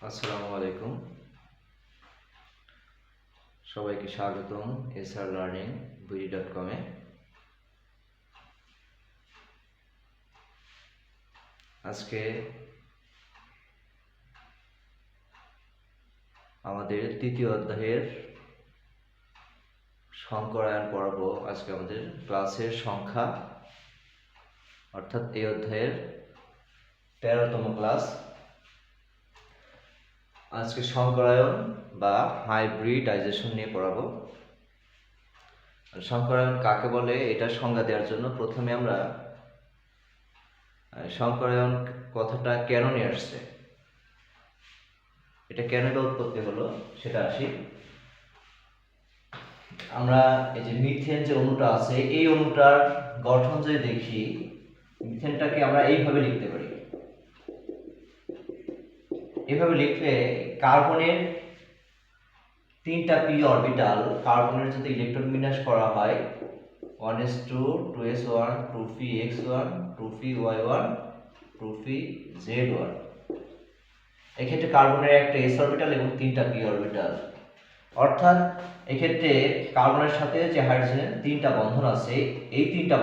আসসালামু আলাইকুম, সবাইকে স্বাগতম এসআর লার্নিং বিডি.কম-এ। আজকে আমাদের তৃতীয় অধ্যায়ের সংকরায়ন পর্ব। আজকে আমাদের ক্লাসের সংখ্যা, অর্থাৎ এই অধ্যায়ের 13তম ক্লাস। আজকে সংকরায়ন বা হাইব্রিডাইজেশন নিয়ে পড়াবো। সংকরায়ন কাকে বলে এটার সংজ্ঞা দেওয়ার জন্য প্রথমে আমরা সংকরায়ন কথাটা কেন নিয়ে আসছে, এটা কেন উৎপত্তি হলো সেটা আসি। আমরা এই যে মিথেন যে অণুটা আছে, এই অণুটার গঠন যদি দেখি, মিথেনটাকে আমরা এইভাবে লিখতে পারি। এইভাবে লিখলে কার্বনের 3টা পি অরবিটাল, কার্বনের যদি ইলেকট্রন বিন্যাস করা হয় 1s2 2s1 2px1 2py1 2pz1, এক্ষেত্রে কার্বনের একটা s অরবিটাল এবং 3টা p অরবিটাল। অর্থাৎ এক্ষেত্রে কার্বনের সাথে যে হাইড্রোজেনের 3টা বন্ধন আছে, এই 3টা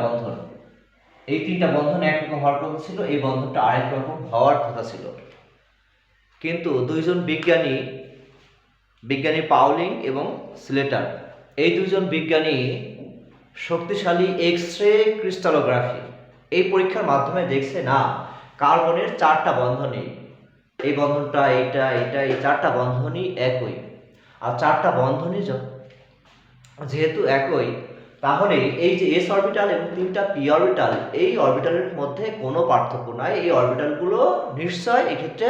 বন্ধন একরকম হওয়ার কথা ছিল, এই বন্ধনটা আরেক রকম হওয়ার কথা ছিল। কিন্তু দুইজন বিজ্ঞানী পাউলিং এবং স্লেটার, এই দুইজন বিজ্ঞানী শক্তিশালী এক্স-রে ক্রিস্টালোগ্রাফি এই পরীক্ষার মাধ্যমে দেখছে না, কার্বনের 4টা বন্ধনই, এই বন্ধনটা এইটা এইটা এই 4টা বন্ধনই একই। আর 4টা বন্ধনই যেহেতু একই, তাহলে এই যে s অরবিটাল এবং 3টা p অরবিটাল, এই অরবিটালের মধ্যে কোনো পার্থক্য নাই, এই অরবিটালগুলো নিশ্চয় এক্ষেত্রে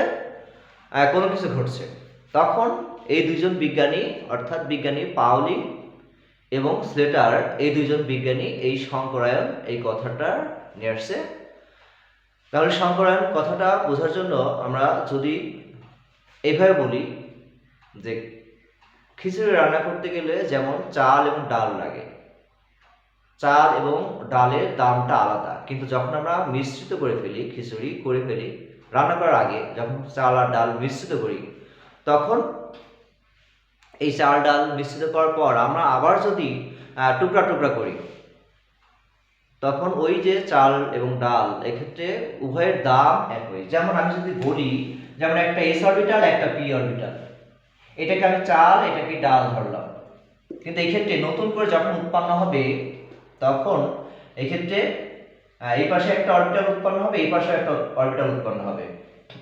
কোনো কিছু ঘটছে। তখন এই দুইজন বিজ্ঞানী, অর্থাৎ বিজ্ঞানী পাউলিং এবং স্লেটার, এই দুইজন বিজ্ঞানী এই সংকরায়ন এই কথাটা নিয়ে আসছে। তাহলে সংকরায়ন কথাটা বোঝার জন্য আমরা যদি এইভাবে বলি যে খিচুড়ি রান্না করতে গেলে যেমন চাল এবং ডাল লাগে, চাল এবং ডালের দামটা আলাদা, কিন্তু যখন আমরা মিশ্রিত করে ফেলি, খিচুড়ি করে ফেলি রান্না করার আগে, যখন চাল আর ডাল মিশ্রিত করি, তখন এই চাল ডাল মিশ্রিত করার পর আমরা আবার যদি টুকরা টুকরা করি, তখন ওই যে চাল এবং ডাল এক্ষেত্রে উভয়ের দাম একই। যেমন আমি যদি বলি, যেমন একটা s অরবিটাল একটা p অরবিটাল, এটাকে আমি চাল এটাকে ডাল ধরলাম, কিন্তু এক্ষেত্রে নতুন করে যখন উৎপন্ন হবে, তখন এক্ষেত্রে এই পাশে একটা অরবিটাল উৎপন্ন হবে, এই পাশে একটা অরবিটাল উৎপন্ন হবে,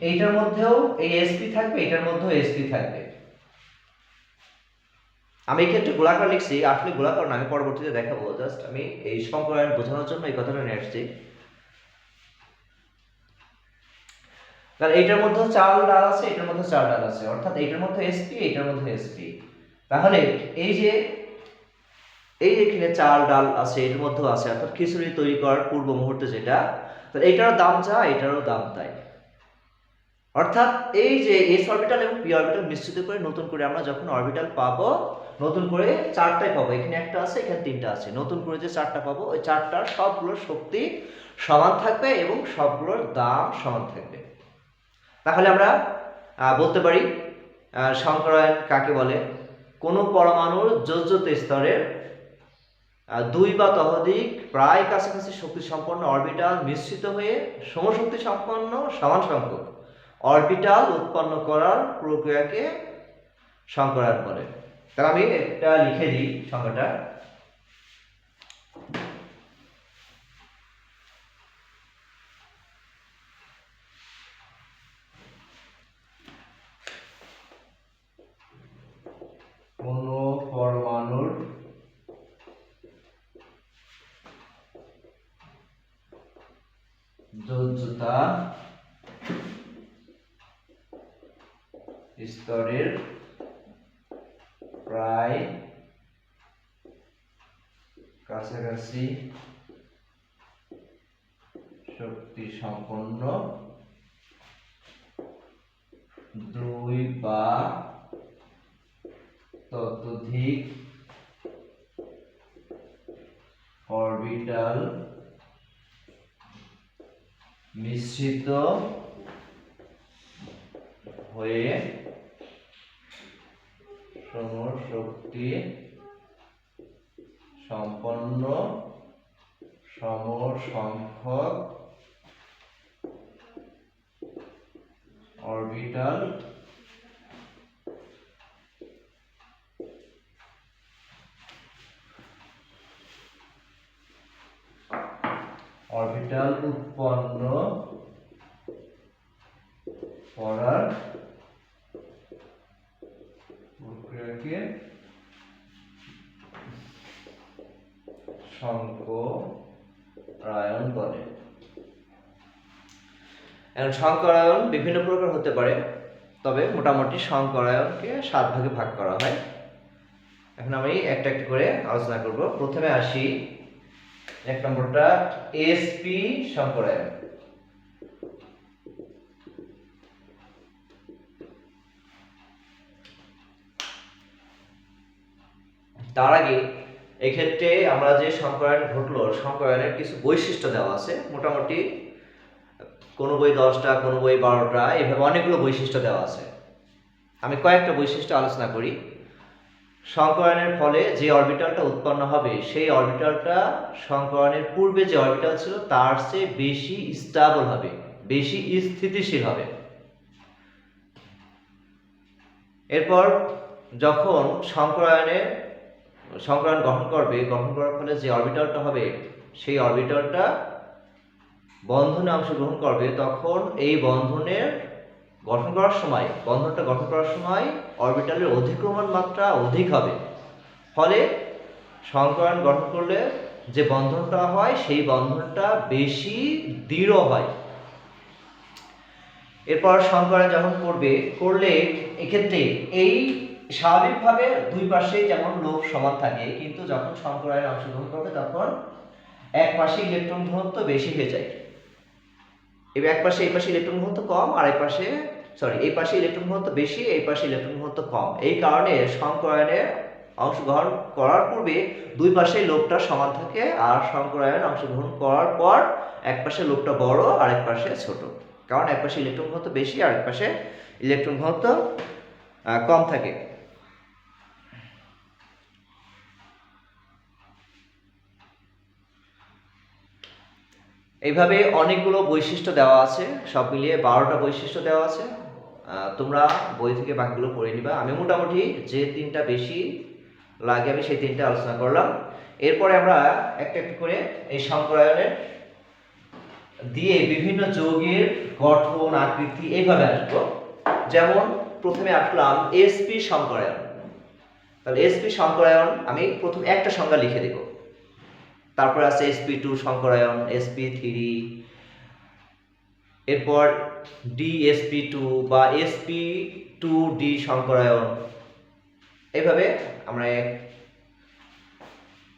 এইটার মধ্যেও এই sp থাকবে, এটার মধ্যেও sp থাকবে। আমি এই ক্ষেত্রে গোলাকার লিখছি, আসলে গোলাকার না, আমি পরবর্তীতে দেখাবো, জাস্ট আমি এই সংকরায়ন বোঝানোর জন্য এই কথাটা নিয়ে আসছি। তাহলে এইটার মধ্যে চাল ডাল আছে, এটার মধ্যে চাল ডাল আছে, অর্থাৎ এইটার মধ্যে sp এইটার মধ্যে sp। তাহলে এই যে এখানে চাল ডাল আছে, এর মধ্যেও আছে, অর্থাৎ খিচুড়ি তৈরি করার পূর্ব মুহূর্তে যেটা, তাহলে এটারও দাম যা এটারও দাম তাই। অর্থাৎ এই যে s অরবিটাল এবং p অরবিটাল মিশ্রিত করে নতুন করে আমরা যখন অরবিটাল পাবো, নতুন করে 4টাই পাবো, এখানে একটা আছে এখানে 3টা আছে, নতুন করে যে 4টা পাবো, ওই 4টার সবগুলোর শক্তি সমান থাকবে এবং সবগুলোর দাম সমান থাকবে। তাহলে আমরা বলতে পারি সংকরায়ন কাকে বলে, কোনো পরমাণুর যোজ্যত স্তরের 2 বা ততোধিক প্রায় কাছাকাছি শক্তি সম্পন্ন অরবিটাল মিশ্রিত হয়ে সমশক্তি সম্পন্ন সমান সংখ্যক অরবিটাল উৎপন্ন করার প্রক্রিয়াকে সংকরায়ন বলে। তাহলে আমি এটা লিখে দিই সংখ্যাটা। কোন পরমাণুর যোজ্যতা স্তরের প্রায় কাছাকাছি শক্তি সম্পন্ন 2 বা ততোধিক অরবিটাল মিশ্রিত হয়ে সমশক্তি সম্পন্ন সমসংখ্যক অরবিটাল উৎপন্ন করার প্রক্রিয়াকে সংকরায়ন বলে। এখন সংকরায়ন বিভিন্ন প্রকার হতে পারে, তবে মোটামুটি সংকরায়নকে 7 ভাগে ভাগ করা হয়। এখন আমি একটা একটা করে আলোচনা করব। প্রথমে আসি 1 নম্বরটা এসপি সংকরায়ন। তার আগে এক্ষেত্রে আমরা যে সংকরায়ন ঘটলো, সংকরায়নের কিছু বৈশিষ্ট্য দেওয়া আছে। মোটামুটি কোনো বই 10টা, কোনো বই 12টা, এইভাবে অনেকগুলো বৈশিষ্ট্য দেওয়া আছে। আমি কয়েকটা বৈশিষ্ট্য আলোচনা করি। সংকরায়নের ফলে যে অরবিটালটা উৎপন্ন হবে, সেই অরবিটালটা সংকরায়নের পূর্বে যে অরবিটাল ছিল তার চেয়ে বেশি স্টেবল হবে, বেশি স্থিতিশীল হবে। এরপর যখন সংকরায়ন গঠন করার ফলে যে অরবিটালটা হবে, সেই অরবিটালটা বন্ধনে অংশগ্রহণ করবে, তখন এই বন্ধনটা গঠন করার সময় অরবিটালের অধিক্রমণ মাত্রা অধিক হবে। ফলে সংকরায়ন গঠন করলে যে বন্ধনটা হয়, সেই বন্ধনটা বেশি দৃঢ় হয়। এরপর সংকরায়ন যখন করলে এক্ষেত্রে এই স্বাভাবিকভাবে দুই পাশে যেমন লোভ সমান থাকে, কিন্তু যখন সংকরায়নে অংশগ্রহণ করবে তখন এক পাশে ইলেকট্রন ঘনত্ব বেশি হয়ে যায়। এবার এই পাশে ইলেকট্রন ঘনত্ব কম, আর এই পাশে ইলেকট্রন ঘনত্ব বেশি, এই পাশে ইলেকট্রন ঘনত্ব কম। এই কারণে সংকরায়নে অংশগ্রহণ করার পূর্বে দুই পাশেই লোভটা সমান থাকে, আর সংকরায়নে অংশগ্রহণ করার পর এক পাশে লোভটা বড় আর এক পাশে ছোট, কারণ এক পাশে ইলেকট্রন ঘনত্ব বেশি আর এক পাশে ইলেকট্রন ঘনত্ব কম থাকে। এইভাবে অনেকগুলো বৈশিষ্ট্য দেওয়া আছে, সব মিলিয়ে 12টা বৈশিষ্ট্য দেওয়া আছে। তোমরা বই থেকে বাকিগুলো পড়ে নিবা। আমি মোটামুটি যে 3টা বেশি লাগে আমি সেই 3টা আলোচনা করলাম। এরপরে আমরা একটা একটা করে এই সংকরায়নের দিয়ে বিভিন্ন যৌগের গঠন, আকৃতি এইভাবে আসবো। যেমন প্রথমে আসলাম এসপি সংকরায়ন। তাহলে এসপি সংকরায়ন আমি প্রথম একটা সংজ্ঞা লিখে দেব। তারপর আছে sp2 সংকরায়ন, sp3, এরপর dsp2 বা sp2d সংকরায়ন। এইভাবে আমরা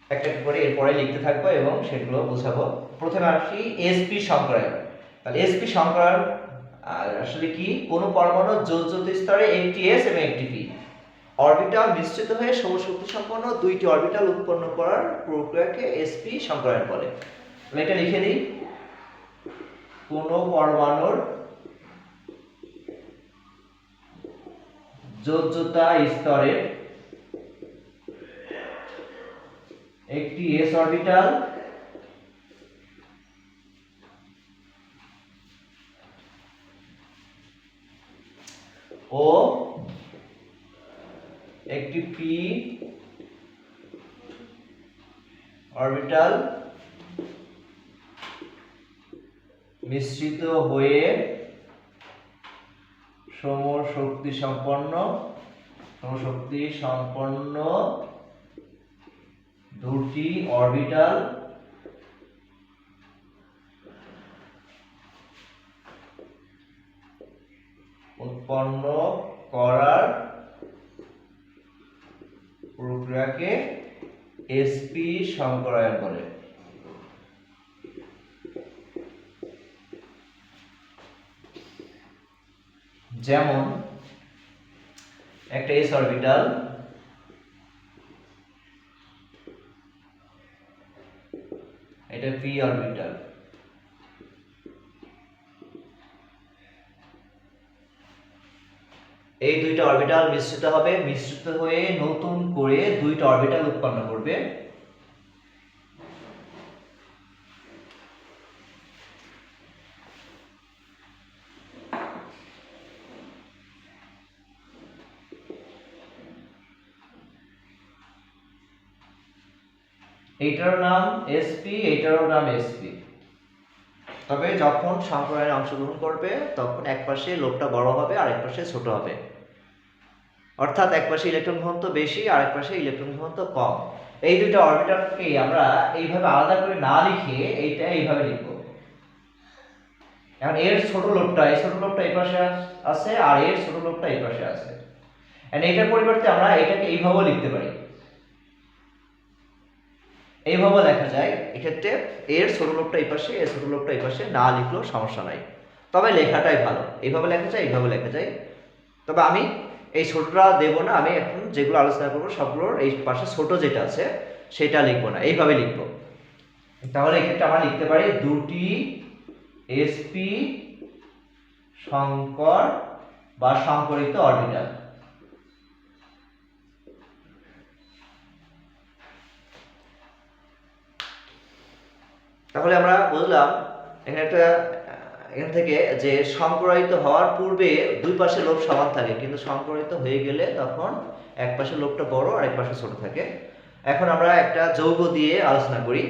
একটা করে এরপরে লিখতে থাকবো এবং সেগুলো বোঝাবো। প্রথমে আসি sp সংকরায়ন। তাহলে sp সংকরায়ন আসলে কি? কোনো পরমাণুর যোজ্যতা স্তরে একটি s এবং একটি p অরবিটাল মিশ্রিত হয়ে সমশক্তি সম্পন্ন দুইটি অরবিটাল উৎপন্ন করার প্রক্রিয়াকে sp সংকরায়ন বলে। এটা লিখে দিই। কোনো পরমাণুর যোজ্যতা স্তরে একটি s অরবিটাল ও একটি p অরবিটাল মিশ্রিত হয়ে সমশক্তি সম্পন্ন দুটি অরবিটাল উৎপন্ন করার প্রক্রিয়াকে sp সংকরায়ন বলে। যেমন একটা s অরবিটাল এটা p অরবিটাল, এই দুইটা অরবিটাল মিশ্রিত হবে, মিশ্রিত হয়ে নতুন করে দুইটা অরবিটাল উৎপন্ন করবে। এইটার নাম sp, এইটারও নাম sp। তবে যখন সংকরায়নে অংশগ্রহণ করবে তখন এক পাশে লোবটা বড় হবে আর এক পাশে ছোট হবে, অর্থাৎ এক পাশে ইলেকট্রন ঘনত্ব বেশি আর এক পাশে ইলেকট্রন ঘনত্ব কম। এই দুইটা অরবিটালকে আমরা এইভাবে আলাদা করে না লিখে এইটা এইভাবে লিখব। এখন এর ছোট লোবটা, এই ছোট লোবটা এই পাশে আছে আর এর ছোট লোবটা এই পাশে আছে। এন্ড এটার পরিবর্তে আমরা এটাকে এইভাবেও লিখতে পারি, এইভাবে লেখা যায়। এক্ষেত্রে এর ছোট লোবটা এই পাশে, এর ছোট লোবটা এই পাশে, না লিখলেও সমস্যা নাই, তবে লেখাটাই ভালো। এইভাবে লেখা যায়, এইভাবে লেখা যায়। তবে আমি এই ছোটটা দেব না, আমি এখন যেগুলো আলোচনা করবো সবগুলোর এই পাশে ছোট যেটা আছে সেটা লিখবো না, এইভাবে লিখবো। তাহলে এক্ষেত্রে আমরা লিখতে পারি দুটি sp সংকর বা সংকরিত অরবিটাল। তাহলে আমরা বুঝলাম এখান থেকে যে সংকরায়িত হওয়ার পূর্বে দুই পাশে লোব সমান থাকে, কিন্তু সংকরায়িত হয়ে গেলে তখন এক পাশে লোবটা বড় আর এক পাশে ছোট থাকে। এখন আমরা একটা যৌগ দিয়ে আলোচনা করি।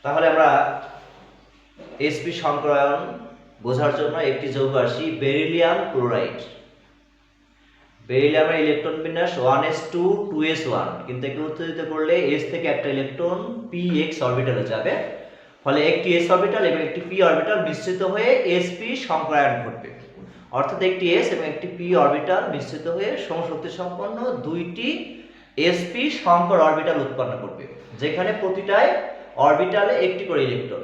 তাহলে আমরা sp সংকরায়ন বোঝার জন্য একটি যৌগ আসি, বেরিলিয়াম ক্লোরাইড। বেরিলিয়ামের ইলেকট্রন বিন্যাস 1s2 2s1, কিন্তু একে উত্তেজিত করলে s থেকে একটা ইলেকট্রন px অরবিটালে যাবে, ফলে একটি s অরবিটাল এবং একটি p অরবিটাল মিশ্রিত হয়ে sp সংকরায়ন ঘটবে। অর্থাৎ একটি s এবং একটি p অরবিটাল মিশ্রিত হয়ে সমশক্তি সম্পন্ন দুইটি sp সংকর অরবিটাল উৎপন্ন করবে, যেখানে প্রতিটায় অরবিটালে একটি করে ইলেকট্রন।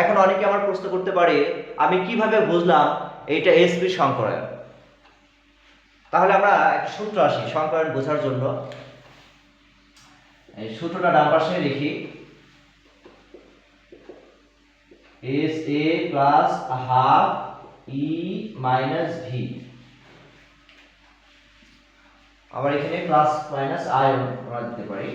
এখন অনেকে আমার প্রশ্ন করতে পারে, আমি কিভাবে বুঝলাম এইটা sp সংকরায়ন? তাহলে আমরা একটা সূত্র আসি সংকরায়ন বোঝার জন্য। এই সূত্রটা ডান পাশে লিখি, SA plus half E minus V। আবার এখানে প্লাস মাইনাস আয়ন আমরা দিতে পারি।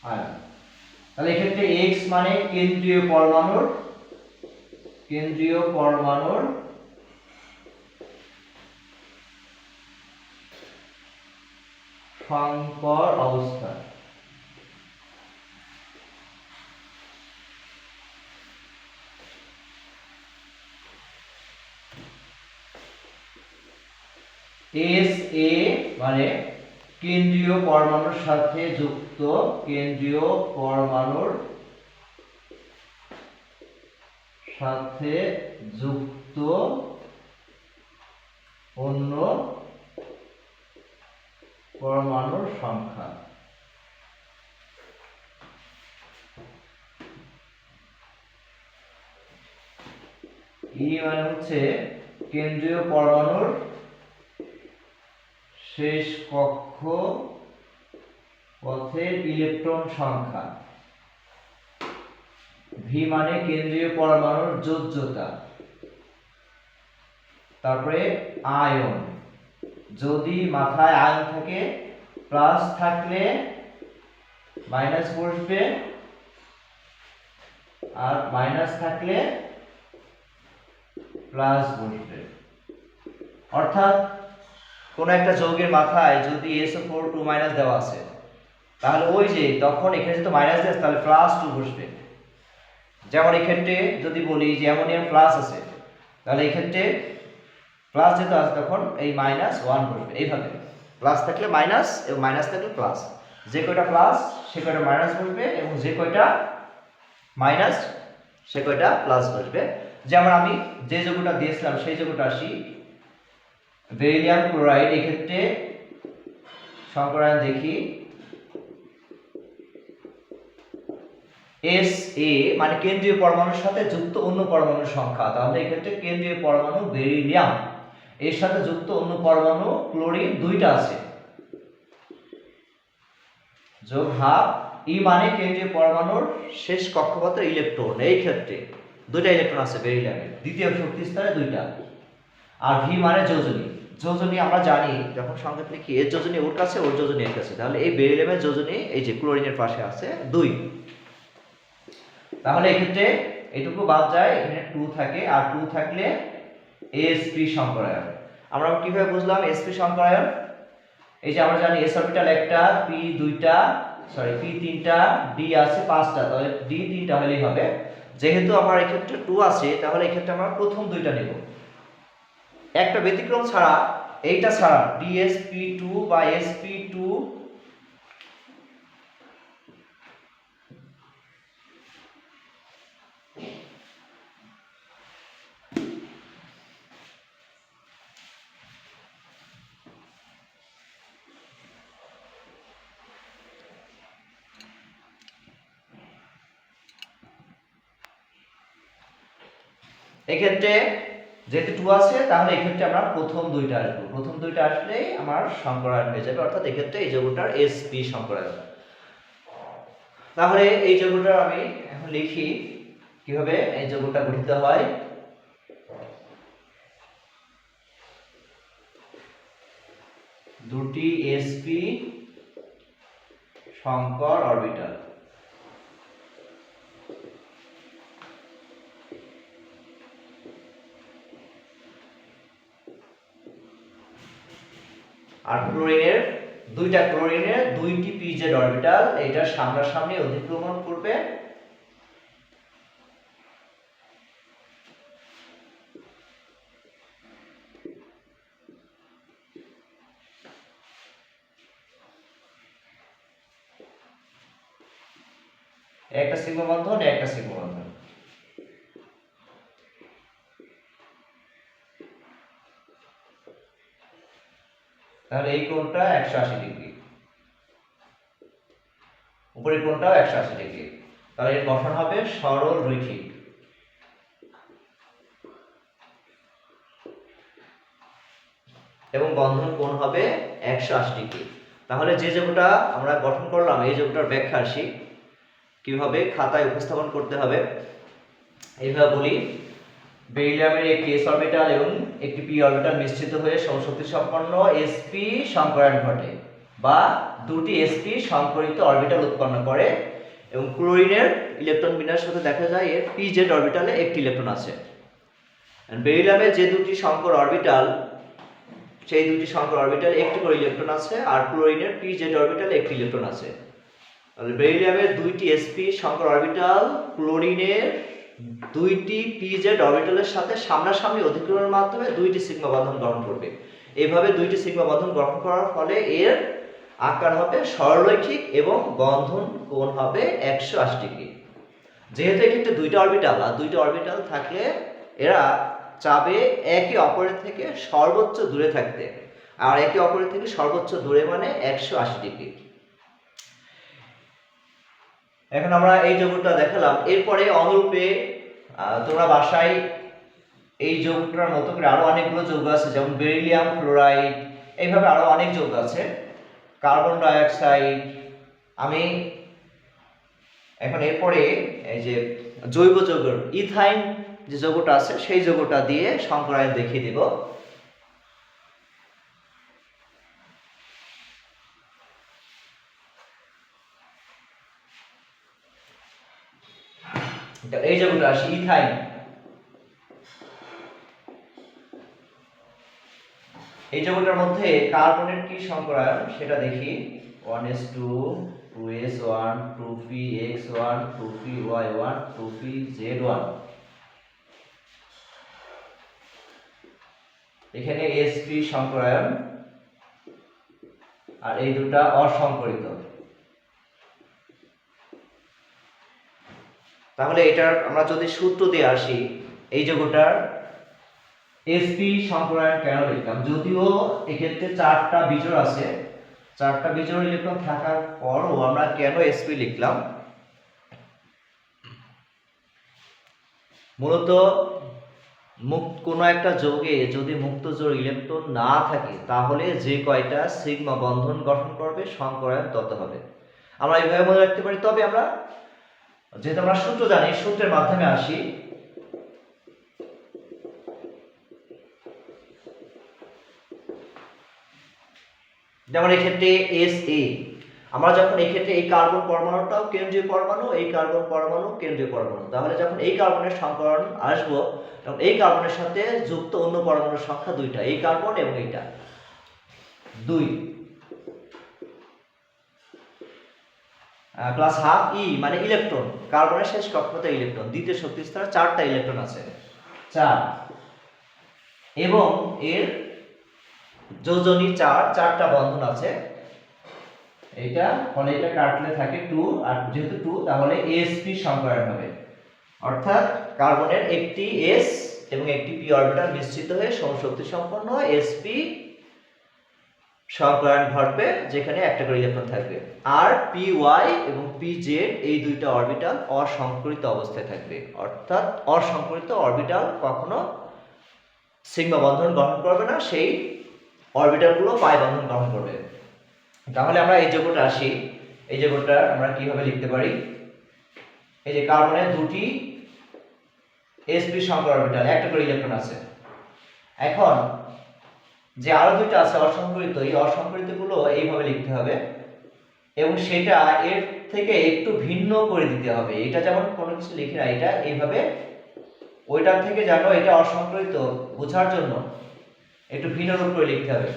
আয়ন, তাহলে এক্ষেত্রে X মানে কেন্দ্রীয় পরমাণুর সংকর অবস্থা। SA মানে কেন্দ্রীয় পরমাণুর সাথে যুক্ত, কেন্দ্রীয় পরমাণুর সাথে যুক্ত অন্য পরমাণুর সংখ্যা। E মানে হচ্ছে কেন্দ্রীয় পরমাণুর শেষ কক্ষ পথের ইলেকট্রন সংখ্যা। V মানে কেন্দ্রীয় পরমাণুর যোজ্যতা। তারপরে আয়ন, যদি মাথায় আয়ন থাকে প্লাস থাকলে মাইনাস বসবে, আর মাইনাস থাকলে প্লাস বসবে। অর্থাৎ কোন একটা যৌগের মাথায় যদি SO4 2- দেওয়া আছে, তাহলে ওই যে তখন এখানে যদি মাইনাস দেয় তাহলে প্লাস 2 বসবে। যেমন এক্ষেত্রে যদি বলি যে অ্যামোনিয়াম প্লাস আছে, তাহলে এক্ষেত্রে প্লাস যেটা আছে তখন এই -1 বসবে। এইভাবে প্লাস থাকলে মাইনাস এবং মাইনাস থাকলে প্লাস, যে কয়টা প্লাস সে কয়টা মাইনাস বসবে এবং যে কয়টা মাইনাস সে কয়টা প্লাস বসবে। যেমন আমি যে যৌগটা দিয়েছিলাম সেই যৌগটা আসি, বেরিলিয়াম ক্লোরাইড। এক্ষেত্রে সংকরায়ন দেখি, SA মানে কেন্দ্রীয় পরমাণুর সাথে যুক্ত অন্য পরমাণুর সংখ্যা। তাহলে এক্ষেত্রে কেন্দ্রীয় পরমাণু বেরিলিয়াম, এর সাথে যুক্ত অন্য পরমাণু ক্লোরিন দুইটা আছে। যোগ হাফ, ই মানে কেন্দ্রীয় পরমাণুর শেষ কক্ষপথের ইলেকট্রন। এই ক্ষেত্রে দুইটা ইলেকট্রন আছে বেরিলিয়ামের, দ্বিতীয় শক্তি স্তরে দুইটা। আর ভি মানে যোজনী। যোজনী আমরা জানি যখন সংকেত লিখি এর যোজনী ওর কাছে, ওর যোজনী এর কাছে, তাহলে এই বেরিলিয়ামের যোজনী এই যে ক্লোরিনের পাশে আছে 2। তাহলে এই ক্ষেত্রে এটুকু বাদ যায়, এখানে 2 থাকে, আর 2 থাকলে sp সংকরায়ন। আমরা কিভাবে বুঝলাম sp সংকরায়ন? এই যে আমরা জানি s অরবিটাল একটা, p দুইটা, p তিনটা, d আছে 5টা, তাহলে d 3টা হলেই হবে। যেহেতু আমার এই ক্ষেত্রে 2 আছে, তাহলে এই ক্ষেত্রে আমরা প্রথম দুইটা নেব। একটা ব্যতিক্রম ছাড়া, এইটা ছাড়া dsp2 বা sp2 এক্ষেত্রে যেহেতু 2 আছে, তাহলে এক্ষেত্রে আমরা প্রথম দুইটা আসবো। প্রথম দুইটা আসলেই আমার সংকরায়ন হয়ে যাবে, অর্থাৎ এক্ষেত্রে এই যৌগটার sp সংকরায়ন। তাহলে এই যৌগটা আমি এখন লিখি কিভাবে এই যৌগটা গঠিত হয়। দুটি sp সংকর অরবিটাল। আর ক্লোরিনের দুইটা ক্লোরিনের দুইটি pz অরবিটাল এটা সামনাসামনি অধিক্রমণ করবে। একটা সিগমা বন্ধন, একটা সিগমা বন্ধন। তাহলে এই কোণটা 180 ডিগ্রি, উপরের কোণটাও 180 ডিগ্রি। তাহলে এর গঠন হবে সরল রৈখিক। এবং বন্ধন কোণ হবে 180 ডিগ্রি। তাহলে যে যৌগটা আমরা গঠন করলাম, এই যৌগটার ব্যাখ্যা আসি কিভাবে খাতায় উপস্থাপন করতে হবে। এইভাবে বলি, বেরিলিয়ামের একটি s অরবিটাল এবং একটি p অরবিটাল মিশ্রিত হয়ে সমশক্তি সম্পন্ন sp সংকরায়ন ঘটে, বা দুটি sp সংকরিত অরবিটাল উৎপন্ন করে। এবং ক্লোরিনের ইলেকট্রন বিন্যাসের সাথে দেখা যায় এর pz অরবিটালে একটি ইলেকট্রন আছে। বেরিলিয়ামের যে দুটি সংকর অরবিটাল, সেই দুটি সংকর অরবিটালে একটি করে ইলেকট্রন আছে, আর ক্লোরিনের pz অরবিটালে একটি ইলেকট্রন আছে। তাহলে বেরিলিয়ামের দুইটি sp সংকর অরবিটাল ক্লোরিনের দুইটি pz অরবিটালের সাথে সামনাসামনি অধিক্রমণের মাধ্যমে দুইটি সিগমা বন্ধন গঠন করবে। এইভাবে দুইটি সিগমা বন্ধন গঠন করার ফলে এর আকার হবে সরলরৈখিক এবং বন্ধন কোণ হবে 180 ডিগ্রি। যেহেতু এক্ষেত্রে দুইটা অরবিটাল, আর দুইটা অরবিটাল থাকলে এরা চাবে একে অপরের থেকে সর্বোচ্চ দূরে থাকতে, আর একে অপরের থেকে সর্বোচ্চ দূরে মানে 180 ডিগ্রি। এখন আমরা এই যৌগটা দেখালাম। এরপরে অনুরূপে তোমরা বাসায় এই যৌগটার মতো করে আরো অনেকগুলো যৌগ আছে, যেমন বেরিলিয়াম ক্লোরাইড, এইভাবে আরো অনেক যৌগ আছে, কার্বন ডাইঅক্সাইড। আমি এখন এরপরে এই যে জৈব যৌগ ইথাইন যে যৌগটা আছে, সেই যৌগটা দিয়ে সংকরায়ন দেখিয়ে দিব। এই যৌগটা আসে ইথাইন। এই যৌগটার মধ্যে কার্বনের কি সংকরায়ন সেটা দেখি। 1s2, 2s1, 2px1, 2py1, 2pz1। এখানে sp সংকরায়ন, আর এই দুটা অসংকরিত। তাহলে এটার আমরা যদি সূত্র দিয়ে আসি, এই যৌগটার sp সংকরায়ন কেন লিখলাম? যদিও এক্ষেত্রে 4টা বিজোড় আছে, 4টা বিজোড় ইলেকট্রন থাকার পরও আমরা কেন sp লিখলাম? মূলত কোনো একটা যৌগে যদি মুক্ত জোড় ইলেকট্রন না থাকে, তাহলে যে কয়টা সিগমা বন্ধন গঠন করবে সংকরায়ন তত হবে। আমরা এইভাবে মনে রাখতে পারি। তবে আমরা যেহেতু আমরা সূত্র জানি, সূত্রের মাধ্যমে আসি। যেমন এক্ষেত্রে SA, আমরা যখন এই ক্ষেত্রে এই কার্বন পরমাণুটাও কেন্দ্রীয় পরমাণু, এই কার্বন পরমাণু কেন্দ্রীয় পরমাণু, তাহলে যখন এই কার্বনের সংকরণ আসবো তখন এই কার্বনের সাথে যুক্ত অন্য পরমাণুর সংখ্যা দুইটা, এই কার্বন এবং এইটা 2 প্লাস হাফ E মানে ইলেকট্রন, কার্বনের শেষ কক্ষপথে ইলেকট্রন, দ্বিতীয় শক্তি স্তরে 4টা ইলেকট্রন আছে, 4, এবং এর যোজনী 4টা বন্ধন আছে এইটা, ফলে এটা কাটলে থাকে 2, আর যেহেতু 2 তাহলে sp সংকরণ হবে, অর্থাৎ কার্বনের একটি s এবং একটি p অরবিটাল মিশ্রিত হয়ে সমশক্তি সম্পন্ন sp সংকরণ ঘটবে, যেখানে একটা করে ইলেকট্রন থাকবে। আর py এবং pz এই দুইটা অরবিটাল অসংকরিত অবস্থায় থাকবে, অর্থাৎ অসংকরিত অরবিটাল কখনো সিগমা বন্ধন গঠন করবে না, সেই অরবিটালগুলো পাই বন্ধন গঠন করবে। তাহলে আমরা এই যৌগটা আসি, এই যৌগটা আমরা কিভাবে লিখতে পারি? এই যে কার্বনের দুটি sp সংকর অরবিটাল, একটা করে ইলেকট্রন আছে। এখন যে আরো দুইটা আছে অসংকরিত, এই অসংকরিতগুলো এইভাবে লিখতে হবে এবং সেটা এর থেকে একটু ভিন্ন করে দিতে হবে। এটা যেমন কোনো কিছু লিখি না, এটা এইভাবে ওইটার থেকে জানো এটা অসংকরিত বোঝার জন্য একটু ভিন্ন রূপ করে লিখতে হবে।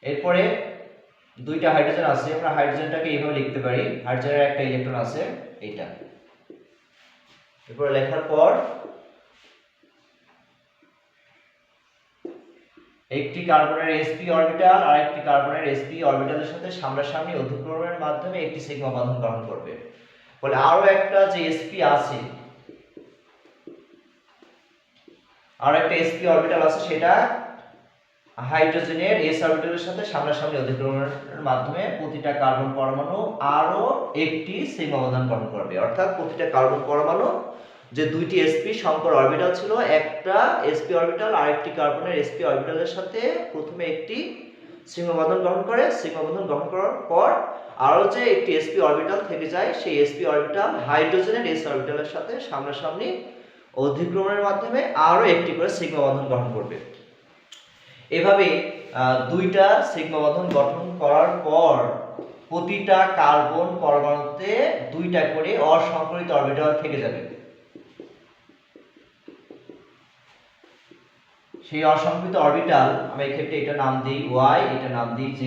এরপরে দুইটা হাইড্রোজেন আছে, আমরা হাইড্রোজেনটাকে এইভাবে লিখতে পারি, হাইড্রোজেনের একটা ইলেকট্রন আছে এইটা। এরপরে লেখার পর একটি কার্বনের sp অরবিটাল আর একটি কার্বনের sp অরবিটালের সাথে সামনাসামনি অধিক্রমণের মাধ্যমে একটি সিগমা বন্ধন গঠন করবে। বলে আরো একটা যে sp আছে, আর একটা sp অরবিটাল আছে, সেটা হাইড্রোজেনের s অরবিটালের সাথে সামনাসামনি অধিক্রমণের মাধ্যমে প্রতিটা কার্বন পরমাণু আরো একটি সিগমা বন্ধন গঠন করবে। অর্থাৎ প্রতিটা কার্বন পরমাণু যে দুইটি sp সংকর অরবিটাল ছিল, একটা sp অরবিটাল আর একটি কার্বনের sp অরবিটালের সাথে প্রথমে একটি সিগমা বন্ধন গঠন করে, সিগমা বন্ধন গঠন করার পর আরো যে একটি sp অরবিটাল থেকে যায়, সেই sp অরবিটাল হাইড্রোজেনের s অরবিটালের সাথে সামনাসামনি অধিক্রমণের মাধ্যমে আরো একটি করে সিগমা বন্ধন গঠন করবে। এভাবে দুইটা সিগমা বন্ধন গঠন করার পর প্রতিটা কার্বন পরমাণুতে দুইটা করে অসংকরিত অরবিটাল থেকে যাবে। সেই অসংকৃত অরবিটাল আমরা এই ক্ষেত্রে এটা নাম দিই y, এটা নাম দিই z।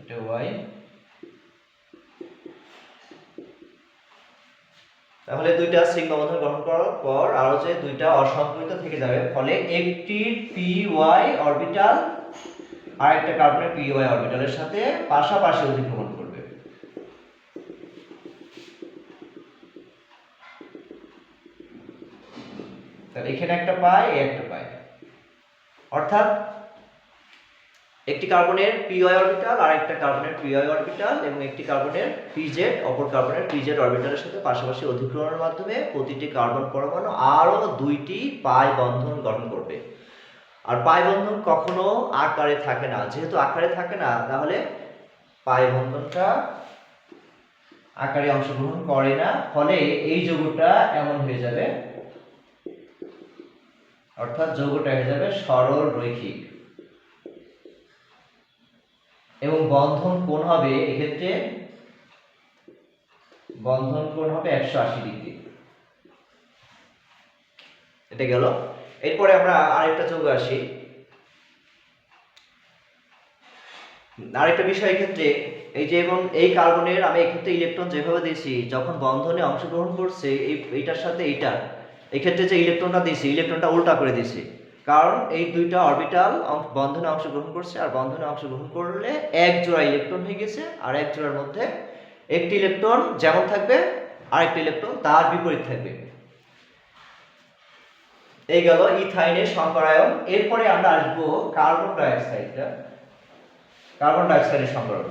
এটা y। তাহলে দুইটা সিগমা বন্ধন গঠন করার পর আরো যে দুইটা অসংকৃত থেকে যাবে, ফলে একটি py অরবিটাল আর একটা কার্বনের py অরবিটালের সাথে পাশাপাশি অধিক্রমণ করবে। তাহলে এখানে একটা পাই, একটা পাই, অর্থাৎ একটি কার্বনের py অরবিটাল আর একটা কার্বনের py অরবিটাল এবং একটি কার্বনের pz অপর কার্বনের pz অরবিটালের সাথে পাশাপাশি অধিক্রমণের মাধ্যমে প্রতিটি কার্বন পরমাণু আরো দুইটি পাই বন্ধন গঠন করবে। আর পাই বন্ধন কখনো আকারে থাকে না, যেহেতু আকারে থাকে না তাহলে পাই বন্ধনটা আকারে অংশগ্রহণ করে না, ফলে এই যৌগটা এমন হয়ে যাবে, অর্থাৎ যৌগটা হয়ে যাবে সরল রৈখিক এবং বন্ধন কোণ হবে এক্ষেত্রে, বন্ধন কোণ হবে 180 ডিগ্রি। এটা গেল। এরপরে আমরা আরেকটা যৌগ আসি। আরেকটা বিষয় এক্ষেত্রে এই যে, এবং এই কার্বনের আমি এক্ষেত্রে ইলেকট্রন যেভাবে দিয়েছি, যখন বন্ধনে অংশগ্রহণ করছে এইটার সাথে এইটা, এক্ষেত্রে যে ইলেকট্রনটা দিয়েছি, ইলেকট্রনটা উল্টা করে দিয়েছি, কারণ এই দুইটা অরবিটাল বন্ধনে অংশগ্রহণ করছে, আর বন্ধনে অংশগ্রহণ করলে এক জোড়া ইলেকট্রন হয়ে গেছে, আর এক জোড়ার মধ্যে একটি ইলেকট্রন যেমন থাকবে আরেকটি ইলেকট্রন তার বিপরীত থাকবে। এই গেল ইথাইনের সংকরায়ন। এরপরে আমরা আসবো কার্বন ডাইঅক্সাইডটা, কার্বন ডাইঅক্সাইডের সংকরণ।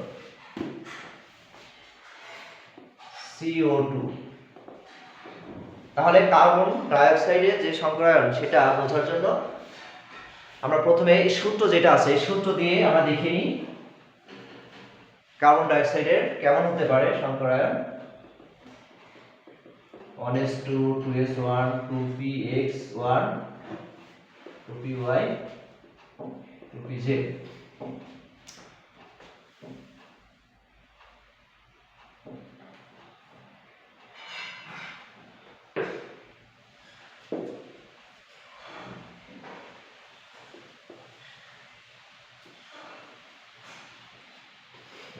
CO2। তাহলে কার্বন ডাই অক্সাইডের যে সংকরায়ন সেটা বোঝার জন্য আমরা প্রথমে এই সূত্র যেটা আছে এই সূত্র দিয়ে আমরা দেখে নিই কার্বন ডাই অক্সাইডের কেমন হতে পারে সংকরায়ন। 1s2 2s1 2px1 2py 2pz।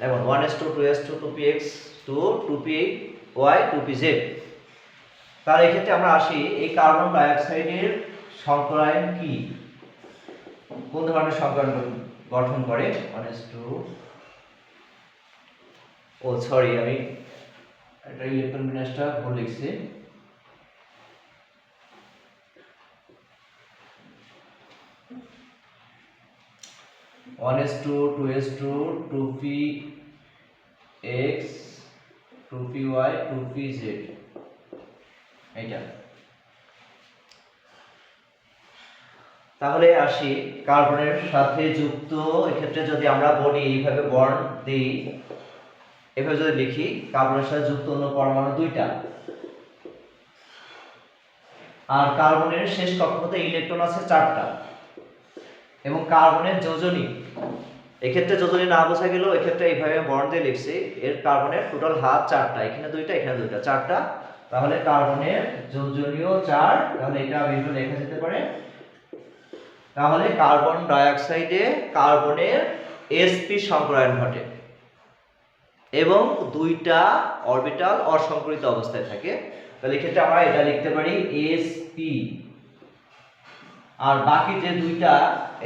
এখন 1s2 2s2 2px2 2py 2pz। তার এক্ষেত্রে আমরা আসি এই কার্বন ডাই অক্সাইডের সংকরায়ন কি, কোন ধরনের সংকরায়ন গঠন করে। 1s2 ও সরি আমি এটা ইলেকট্রন বিন্যাসটা ভুল লিখছি। One s two, two s two, two p x, two p y, two p z এইটা। তাহলে আসি কার্বনের সাথে যুক্ত, এক্ষেত্রে যদি আমরা বলি এইভাবে বর্ণ দিই, এভাবে যদি লিখি কার্বনের সাথে যুক্ত অন্য পরমাণু দুইটা, আর কার্বনের শেষ কক্ষপথে ইলেকট্রন আছে 4টা, এবং কার্বনের যোজনী, এক্ষেত্রে যোজনী না বোঝা গেল এক্ষেত্রে এইভাবে বর্ণ দিয়ে লিখছি, এর কার্বনের টোটাল হাত 4টা, এখানে 2টা এখানে 2টা 4টা, তাহলে কার্বনের যোজনীয় 4, তাহলে এটা এইভাবে লেখা যেতে পারে। তাহলে কার্বন ডাই অক্সাইডে কার্বনের sp সংকরায়ন ঘটে এবং 2টা অরবিটাল অসংকরিত অবস্থায় থাকে। তাহলে এক্ষেত্রে আমরা এটা লিখতে পারি sp, আর বাকি যে 2টা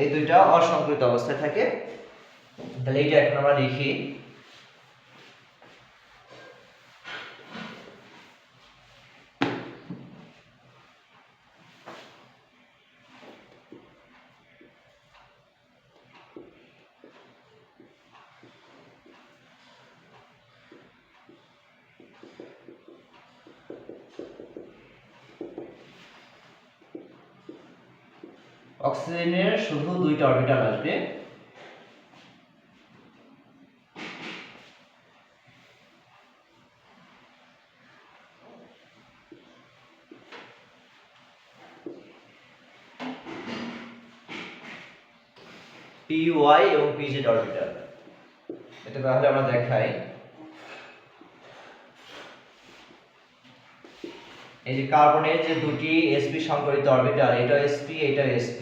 এই 2টা অসংকরিত অবস্থায় থাকে। তাহলে এইটা এখন আমরা লিখি অক্সিজেনের শুধু 2টা অরবিটাল আসবে, py এবং pz অরবিটাল। এটা তাহলে আমরা দেখাই, এই যে কার্বনের যে 2টি sp সংকরিত অরবিটাল, এটা sp এটা sp,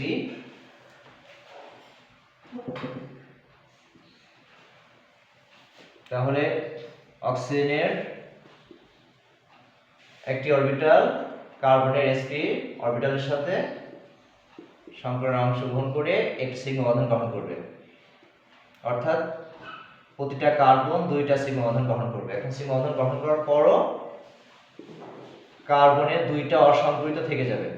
তাহলে অক্সিজেনের একটি অরবিটাল কার্বনের sp অরবিটালের সাথে সংকরণ অংশগ্রহণ করে একটি সিগমা বন্ধন গঠন করবে, অর্থাৎ প্রতিটা কার্বন 2টা সিগমা বন্ধন গঠন করবে। এখন সিগমা বন্ধন গঠন করার পরও কার্বনের 2টা অসংকরিত থেকে যাবে।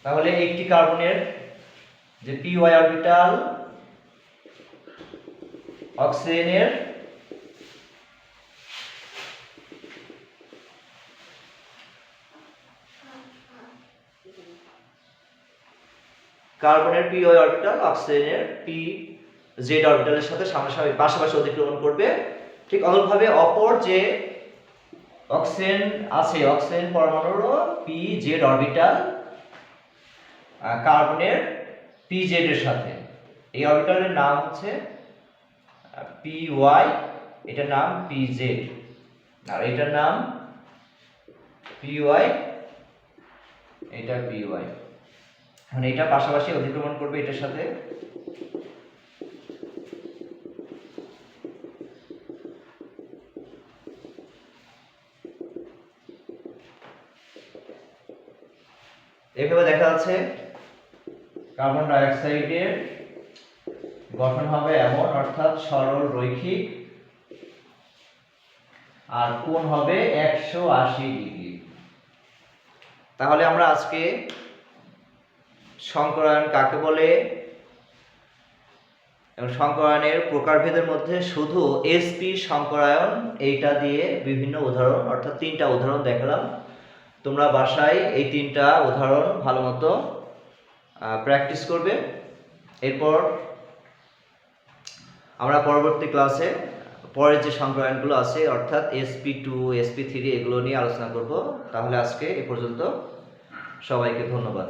তাহলে একটি কার্বনের যে py অরবিটাল অক্সিজেনের কার্বনের py অরবিটাল অক্সিজেনের pz অরবিটালের সাথে সামনাসামনি পাশাপাশি অতিক্রমণ করবে। ঠিক অনুরূপভাবে অপর যে অক্সিজেন আছে, অক্সিজেন পরমাণুরও pz অরবিটাল কার্বনের pz এর সাথে, এই অরবিটালের নাম হচ্ছে py, এটার নাম pz, আর এটার নাম py, এটা py। মানে এটা পাশাপাশি অতিক্রমণ করবে এটার সাথে। এভাবে দেখা যাচ্ছে কার্বন ডাই অক্সাইডের গঠন হবে এমন, অর্থাৎ সরল রৈখিক, আর কোণ হবে 180 ডিগ্রি। তাহলে আমরা আজকে সংকরায়ন কাকে বলে এবং সংকরায়নের প্রকারভেদের মধ্যে শুধু এসপি সংকরায়ন এইটা দিয়ে বিভিন্ন উদাহরণ অর্থাৎ 3টা উদাহরণ দেখালাম। তোমরা বাসায় এই 3টা উদাহরণ ভালো মতো প্র্যাকটিস করবে। এরপর আমরা পরবর্তী ক্লাসে পরের যে সংকরায়নগুলো আছে অর্থাৎ SP2 SP3 এগুলো নিয়ে আলোচনা করব। তাহলে আজকে এ পর্যন্ত, সবাইকে ধন্যবাদ।